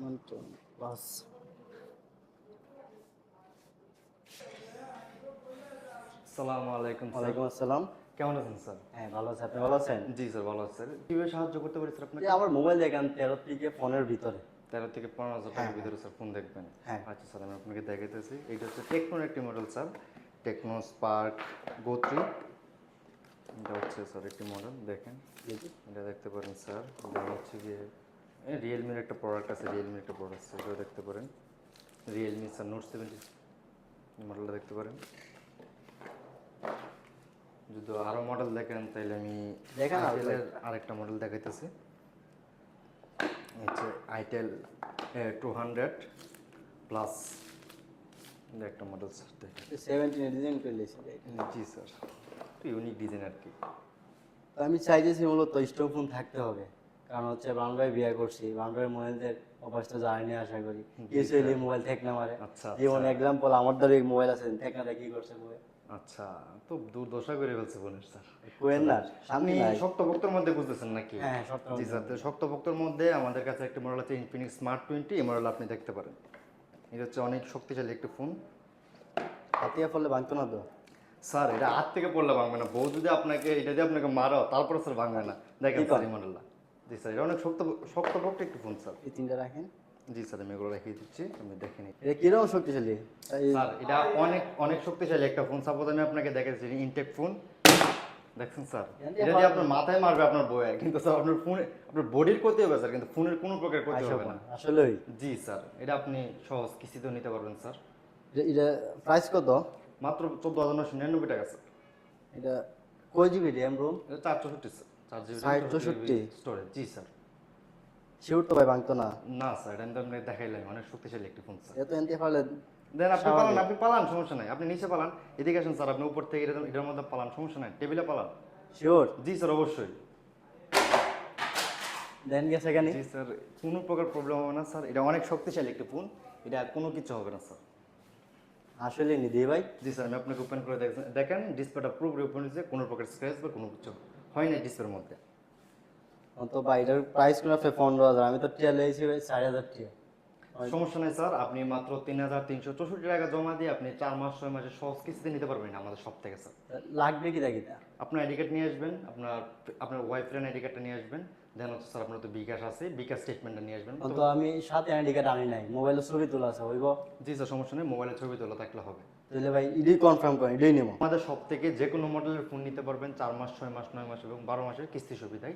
Manton Plus। আসসালামু আলাইকুম sir. ওয়ালাইকুম আসসালাম। কেমন আছেন স্যার? হ্যাঁ, ভালো আছি। আপনি ভালো আছেন? জি স্যার, ভালো আছি স্যার। কিভাবে সাহায্য করতে পারি স্যার যে আপনাকে? আমার মোবাইল দেখেন 13 থেকে ফোনের ভিতরে। 13 থেকে 15,000 হ্যাঁ, টাকার হ্যাঁ, ভিতরে স্যার ফোন দেখবেন। হ্যাঁ। আচ্ছা স্যার, আমি আপনাকে দেখাইতেছি। এইটা হচ্ছে টেকনোর একটি মডেল স্যার। টেকনো স্পার্ক গো 3। এটা হচ্ছে স্যার একটি মডেল, দেখেন। জি, জি। এটা দেখতে পারেন স্যার। এটা হচ্ছে গিয়ে রিয়েলমির একটা প্রোডাক্ট আছে, রিয়েলমির একটা প্রোডাক্ট আছে, এটাও দেখতে পারেন। রিয়েলমি স্যার নোট 70 মডেলটা দেখতে পারেন। যদি আরও মডেল দেখেন তাহলে আমি দেখেন আর আইটেলের আরেকটা মডেল দেখাইতেছি। হচ্ছে আইটেল 200 প্লাস একটা মডেল স্যার, দেখেন। 17 ডিজাইন করে লিয়েছি। জি স্যার, একটু ইউনিক ডিজাইন আর কি। তো আমি চাইতেছি মূলত স্টোভ ফোন থাকতে হবে। কারণ হচ্ছে বাংলা ভাই বিয়ে করছি। বাংলা ভাই মোবাইলদের অভ্যাসটা জানি আশা করি। কিছু হইলে মোবাইল ঠেক না মারে। আচ্ছা, যেমন এক্সাম্পল আমার দ্বারা মোবাইল আছে ঠেক না কি করছে বলে। আচ্ছা, তো দুর্দশা করে ফেলছে বোনের স্যার। কোয়েন না আপনি শান্তি নাই। শক্তপোক্তর মধ্যে বুঝতেছেন নাকি? হ্যাঁ, সত্য। জি স্যার, তো শক্তপোক্তর মধ্যে আমাদের কাছে একটা মডেল আছে ইনফিনিক্স স্মার্ট 20। এই মডেল আপনি দেখতে পারেন। এটা হচ্ছে অনেক শক্তিশালী একটা ফোন হাতিয়া ফলে ভাঙতো না তো। স্যার। এটা হাত থেকে পড়লে ভাঙবে না, বউ যদি আপনাকে এটা দিয়ে আপনাকে মারো তারপরে স্যার ভাঙবে না। দেখেন কি স্যার কন? এই মডেলটা। জি স্যার, এটা অনেক শক্তপোক্ত একটি ফোন স্যার। এই তিনটা রাখেন। জি স্যার, আমি এগুলো রেখে দিচ্ছি, আমি দেখে নিই। এটা কিরকম শক্তিশালী? স্যার এটা অনেক অনেক শক্তিশালী একটা ফোন। সাপোজ আমি আপনাকে দেখাচ্ছি, ইনটেক ফোন দেখছেন স্যার। এটা দিয়ে আপনার মাথায় মারবে আপনার বউয়ে, কিন্তু স্যার আপনার ফোনে আপনার বডির ক্ষতি হবে স্যার, কিন্তু ফোনের কোনো প্রকার ক্ষতি হবে না। আসলেই জি স্যার, এটা আপনি সহজ কিস্তিতেও নিতে পারবেন স্যার। এটা প্রাইস কত? মাত্র 14,999 টাকা স্যার। এটা কয় জিবি র্যাম রোম? এটা 464 স্যার, 4 জিবি 64? স্টোরেজ। জি স্যার। শিওর তো ভাই ভাঙতো না? না স্যার, এটা আমি তো আপনাকে দেখাইলাম, অনেক শক্তিশালী একটি ফোন স্যার। এত এনতে পারলে দেন আপনি পালান, সমস্যা নাই। আপনি নিচে পালান, এদিকে আসেন স্যার। আপনি উপর থেকে এটার মধ্যে পালান, সমস্যা নাই। টেবিলে পালান। শিওর জি স্যার, অবশ্যই। দেন গেছে কেন? জি স্যার, কোনো প্রকার প্রবলেম হবে না স্যার। এটা অনেক শক্তিশালী একটি ফোন, এটা কোনো কিছু হবে না স্যার। আসলে নি দিই ভাই। জি স্যার, আমি আপনাকে ওপেন করে দেখেন ডিসপ্লেটা পুরোপুরি ওপেন হয়েছে, কোনো প্রকার স্ক্র্যাচ বা কোনো কিছু হয় না ডিসপ্লের মধ্যে। তো ভাই এটার প্রাইস কোন 15,000, আমি তো টিয়া লেগেছি ভাই 4,000 টিয়া। সমস্যা নেই স্যার, আপনি মাত্র 3,364 টাকা জমা দিয়ে আপনি 4 মাস 6 মাসের সহজ কিস্তিতে নিতে পারবেন আমাদের সব থেকে স্যার। লাগবে কি দেখি তা? আপনার আইডি কার্ড নিয়ে আসবেন, আপনার ওয়াইফের আইডি কার্ডটা নিয়ে আসবেন। দেন হচ্ছে স্যার আপনার তো বিকাশ আছে, বিকাশ স্টেটমেন্টটা নিয়ে আসবেন। তো আমি সাথে আইডি কার্ড আনি নাই, মোবাইলে ছবি তোলা আছে হইব? জি স্যার, সমস্যা নেই, মোবাইলের ছবি তোলা থাকলে হবে। তাহলে ভাই ইডি কনফার্ম করেন, ইডি নেবো। আমাদের সব থেকে যে কোনো মডেলের ফোন নিতে পারবেন 4 মাস 6 মাস 9 মাস এবং 12 মাসের কিস্তি সুবিধায়।